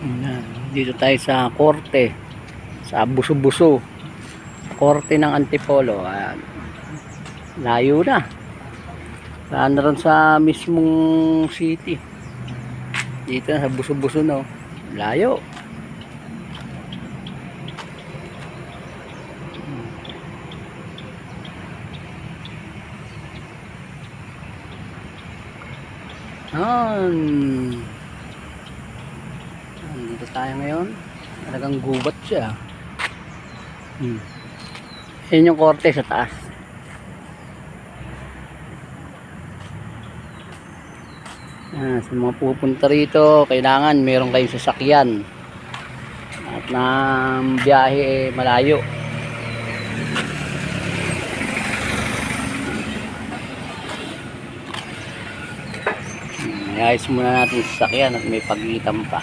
Ayan. Dito tayo sa korte, sa Buso-Buso, korte ng Antipolo. Ayan. Layo na. Saan na rin sa mismong city. Dito sa Buso-Buso, no? Layo. Dito tayo ngayon. Talagang gubat siya. Yan yung korte sa taas. Sa mga pupunta rito, kailangan meron kayong sasakyan at na biyahe malayo. Ayos muna natin sa sasakyan at may pagitan pa.